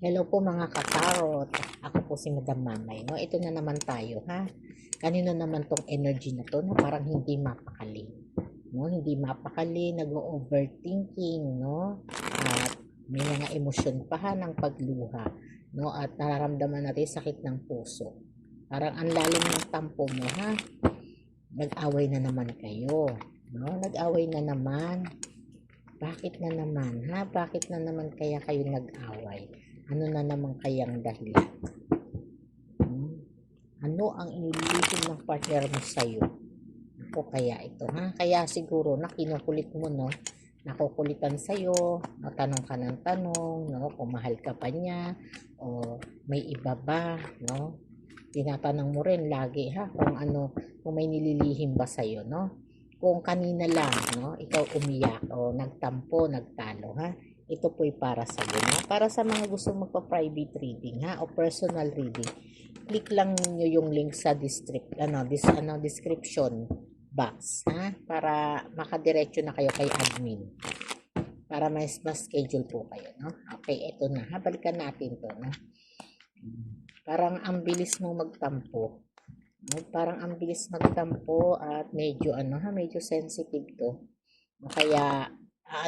Hello po mga katarot. Ako po si Madam Mamay. No? Ito na naman tayo ha. Kanino naman tong energy na to na parang hindi mapakali. No? Hindi mapakali, nag-overthinking, no? At may mga emosyon pa ha ng pagluha. No? At nararamdaman natin sakit ng puso. Parang ang lalim ng tampo mo ha. Nag-away na naman kayo. No? Nag-away na naman. Bakit na naman, ha? Bakit na naman kaya kayo nag-away? Ano na naman kayang dahilan? Hmm? Ano ang inililihim ng partner mo sa'yo? Ako kaya ito, ha? Kaya siguro na kinukulit mo, no? Nakukulitan sa'yo, tanong ka ng tanong, no? Kung mahal ka pa niya, o may iba ba, no? Tinatanong mo rin lagi, ha? Kung ano, kung may nililihim ba sa'yo, no? Kung kanina lang, no, ikaw umiyak o nagtampo, nagtalo, ha? Ito po'y para sa iyo, no? Para sa mga gusto magpa-private reading, ha, o personal reading. Click lang niyo yung link sa description box, ha? Para makadiretso na kayo kay admin. Para mas schedule po kayo, no? Okay, ito na, ha? Balikan natin to, no? Parang ang bilis mong magtampo. Parang ang bilis magtampo at medyo medyo sensitive to. Kaya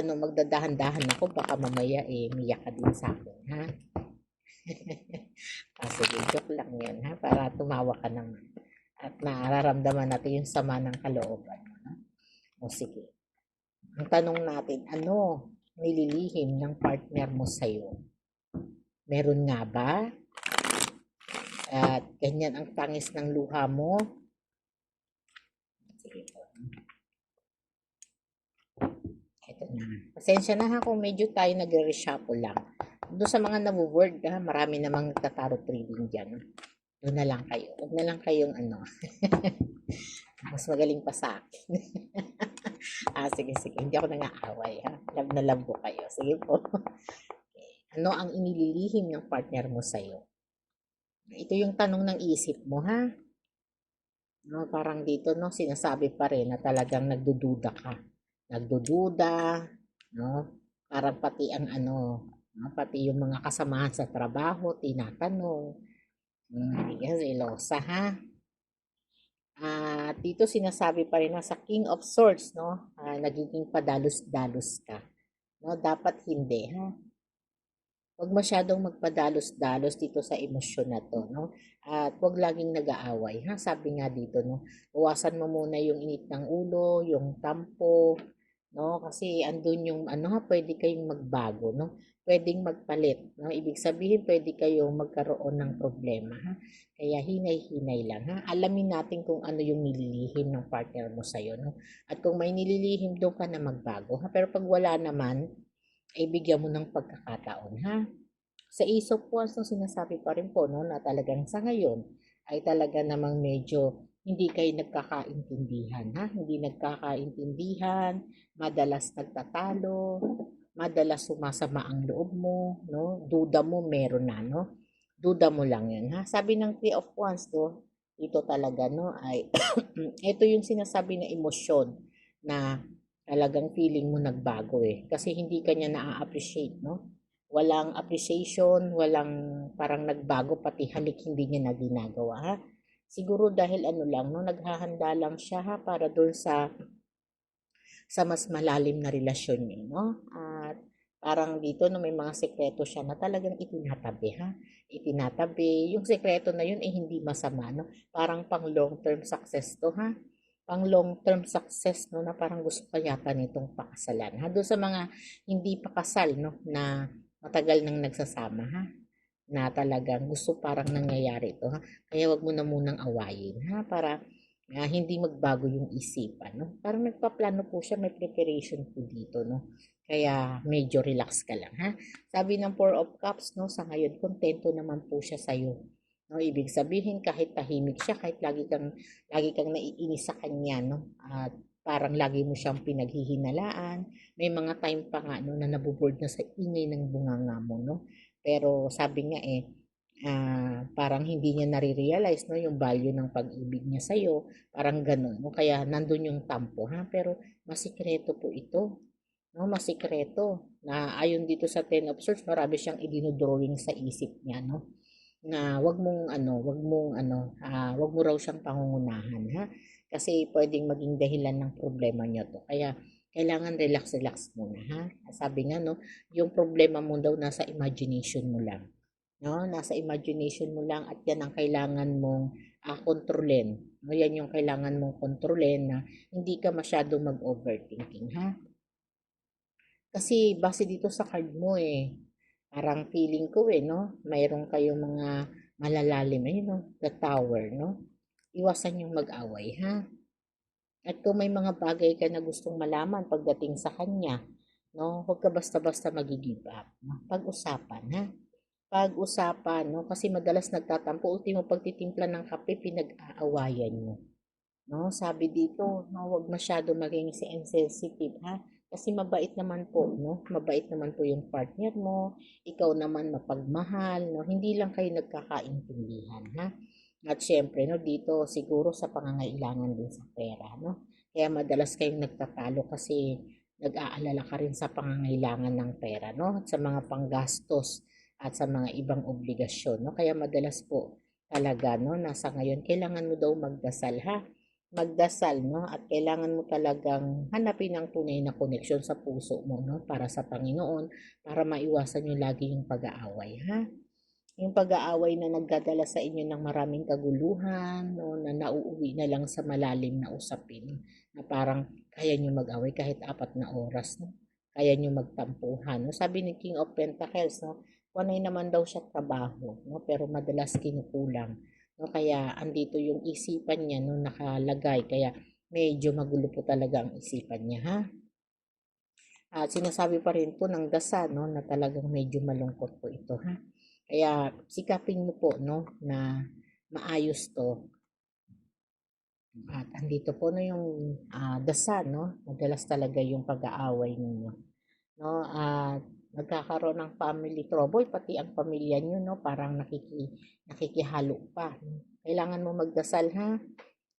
magdadahan-dahan ako baka mamaya miyak ka din sa akin, ha? Sige, joke lang 'yun, ha? Para tumawa ka naman at nararamdaman natin yung sama ng kalooban mo, no? O sige. Ang tanong natin, ano nililihim ng partner mo sa'yo? Meron nga ba? At ganyan ang tangis ng luha mo? Sige po. Ito na. Pasensya na ha kung medyo tayo nagre-reshuffle lang. Doon sa mga nabu-word ha, marami namang nagtatarot reading dyan. Doon na lang kayo. Huwag na lang kayong mas magaling pa sa akin. Sige, sige. Hindi ako nang-aaway ha. Love na love ko kayo. Sige po. Ano ang inililihim ng partner mo sa'yo? Ito yung tanong ng isip mo ha. No, parang dito no, sinasabi pa rin na talagang nagdududa ka. Nagdududa, no? Parang pati ang no? Pati yung mga kasamahan sa trabaho, tinatanong. Hindi ka selosa, ha? At dito sinasabi pa rin na sa King of Swords, no? Nagiging padalos-dalos ka. No, dapat hindi, ha? Huwag masyadong magpadalos-dalos dito sa emosyon na to, no? At huwag laging nag-aaway, ha? Sabi nga dito, no? Iwasan mo muna yung init ng ulo, yung tampo, no? Kasi andun yung pwede kayong magbago, no? Pwedeng magpalit, no? Ibig sabihin pwede kayong magkaroon ng problema, ha? Kaya hinay-hinay lang, ha? Alamin natin kung ano yung nililihim ng partner mo sa'yo, no? At kung may nililihim doon ka na magbago, ha? Pero pag wala naman, ay bigyan mo ng pagkakataon, ha? Sa Ace of Wands, no, sinasabi pa rin po, no, na talagang sa ngayon ay talaga namang medyo hindi kayo nagkakaintindihan, ha? Hindi nagkakaintindihan, madalas nagtatalo, madalas sumasama ang loob mo, no? Duda mo meron na, no? Duda mo lang 'yan, ha? Sabi ng Three of Wands, no, ito talaga, no, ay ito yung sinasabi na emosyon na talagang feeling mo nagbago eh. Kasi hindi kanya na-appreciate, no? Walang appreciation, walang parang nagbago, pati halik hindi niya na ginagawa, ha? Siguro dahil lang, no, naghahanda lang siya ha para doon sa mas malalim na relasyon niyo, no? At parang dito no may mga sekreto siya na talagang itinatabi, ha? Itinatabi. Yung sekreto na yun hindi masama, no? Parang pang long-term success to, ha? Pang long-term success, no, na parang gusto pa yata nitong pakasalan, ha? Doon sa mga hindi pa kasal, no, na matagal nang nagsasama, ha? Na talagang gusto parang nangyayari ito, ha? Kaya wag mo na munang awayin, ha? Para hindi magbago yung isipan, no? Parang nagpaplano po siya, may preparation po dito, no? Kaya medyo relax ka lang, ha? Sabi ng Four of Cups, no, sa ngayon, kontento naman po siya sa'yo. No, ibig sabihin, kahit tahimik siya, kahit lagi kang naiinis sa kanya, no? At parang lagi mo siyang pinaghihinalaan. May mga time pa nga, no, na nabuboard na sa ingay ng bunganga mo, no? Pero sabi nga parang hindi niya nare-realize, no, yung value ng pag-ibig niya sa'yo, parang gano'n, no? Kaya nandun yung tampo, ha? Pero masikreto po ito, no, masikreto na ayon dito sa Ten of Swords, marami siyang idinodrawing sa isip niya, no? Na wag mo raw siyang pangungunahan, ha? Kasi pwedeng maging dahilan ng problema niyo to. Kaya kailangan relax muna, ha? Sabi nga, no, yung problema mo daw nasa imagination mo lang. No, nasa imagination mo lang at yan ang kailangan mong kontrolin. No, yan yung kailangan mong kontrolin na hindi ka masyadong mag-overthinking, ha? Kasi base dito sa card mo parang feeling ko no, mayroon kayong mga malalalim no, the tower, no? Iwasan yung mag-away, ha? At kung may mga bagay ka na gustong malaman pagdating sa kanya, no, huwag ka basta-basta mag-give up. No? Pag-usapan, ha? Pag-usapan, no? Kasi madalas nagtatampo, ultimo pagtitimpla ng kape, pinag-aawayan mo. No, sabi dito, no, huwag masyado maging insensitive, ha? Kasi mabait naman po, no? Mabait naman po yung partner mo. Ikaw naman mapagmahal, no? Hindi lang kayo nagkakaintindihan, ha? At syempre, no, dito siguro sa pangangailangan din sa pera, no? Kaya madalas kayong nagtatalo kasi nag-aalala ka rin sa pangangailangan ng pera, no? At sa mga panggastos at sa mga ibang obligasyon, no? Kaya madalas po talaga, no, nasa ngayon, kailangan mo daw magdasal, ha? Magdasal, no? At kailangan mo talagang hanapin ang tunay na koneksyon sa puso mo, no? Para sa Panginoon, para maiwasan yung lagi yung pag-aaway, ha? Yung pag-aaway na nagdadala sa inyo ng maraming kaguluhan, no? Na nauuwi na lang sa malalim na usapin, na parang kaya nyo mag-away kahit 4 na oras, no? Kaya nyo magtampuhan, no? Sabi ni King of Pentacles, no? Panay naman daw siya trabaho, no? Pero madalas kinukulang, no? Kaya andito yung isipan niya, no? Nakalagay, kaya medyo magulo po talaga ang isipan niya, ha? At sinasabi pa rin po ng dasal, no, na talagang medyo malungkot po ito, ha. Kaya sikapin mo po, no, na maayos to. At andito po no yung dasal, no. Madalas talaga yung pag-aaway ninyo, no. At nagkakaroon ng family trouble, pati ang pamilya niyo, no, parang nakikihalo pa. No? Kailangan mo magdasal, ha.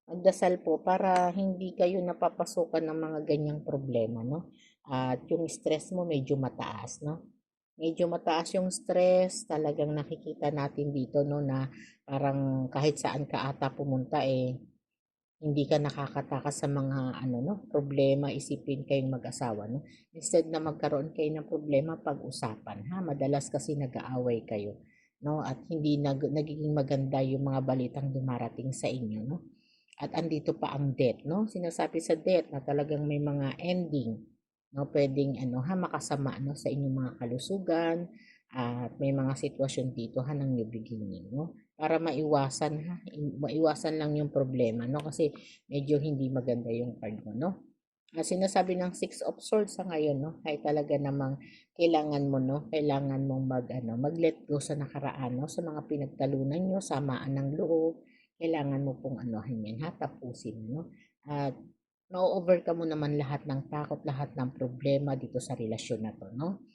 Magdasal po para hindi kayo napapasukan ng mga ganyang problema, no? At yung stress mo medyo mataas, no? Medyo mataas yung stress, talagang nakikita natin dito, no, na parang kahit saan ka ata pumunta, hindi ka nakakatakas sa mga ano, no, problema, isipin kayong mag-asawa, no? Instead na magkaroon kayo ng problema, pag-usapan, ha? Madalas kasi nag-aaway kayo, no? At hindi nagiging maganda yung mga balitang dumarating sa inyo, no? At andito pa ang death, no? Sinasabi sa death na talagang may mga ending, no? Pwedeng ano ha, makasama no sa inyong mga kalusugan at may mga sitwasyon dito ha ng new beginning, no? Para maiwasan ha, maiwasan lang yung problema, no? Kasi medyo hindi maganda yung card mo, no? Sinasabi ng Six of Swords sa ngayon, no? Ay talaga namang kailangan mo, no? Kailangan mong mag-let go sa nakaraan, no? Sa mga pinagtalunan nyo, samaan ng loob, kailangan mo pong anuhin yan, ha? Tapusin, no? At ma-overcome mo naman lahat ng takot, lahat ng problema dito sa relasyon na to, no?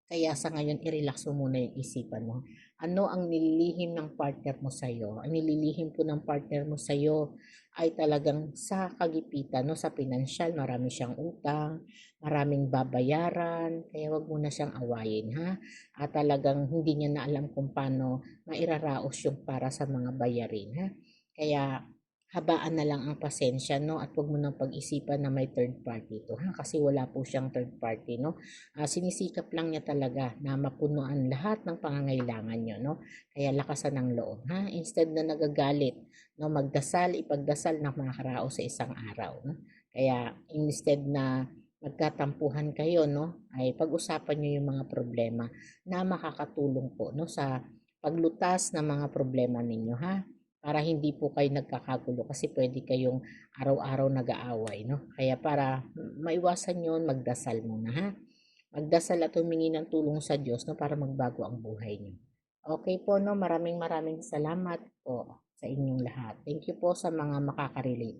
Kaya sa ngayon, i-relax mo muna yung isipan mo. Ano ang nililihim ng partner mo sa'yo? Ang nililihim po ng partner mo sa'yo ay talagang sa kagipitan, no? Sa pinansyal, marami siyang utang, maraming babayaran, kaya wag mo na siyang awayin, ha? At talagang hindi niya na alam kung paano mairaraos yung para sa mga bayarin, ha? Kaya habaan na lang ang pasensya, no? At wag mo nang pag-isipan na may third party to, ha? Kasi wala po siyang third party, no? Sinisikap lang niya talaga na mapunuan lahat ng pangangailangan niyo, no? Kaya lakasan ng loob, ha? Instead na nagagalit, no? Magdasal, ipagdasal na makakaraos sa isang araw, no? Kaya instead na magkatampuhan kayo, no? Ay pag-usapan niyo yung mga problema na makakatulong po, no? Sa paglutas ng mga problema ninyo, ha? Para hindi po kayo nagkakagulo kasi pwede kayong araw-araw nag-aaway, no? Kaya para maiwasan yon, magdasal muna, ha? Magdasal at humingi ng tulong sa Diyos, no, para magbago ang buhay niyo. Okay po, no? Maraming salamat po sa inyong lahat. Thank you po sa mga makaka-relate.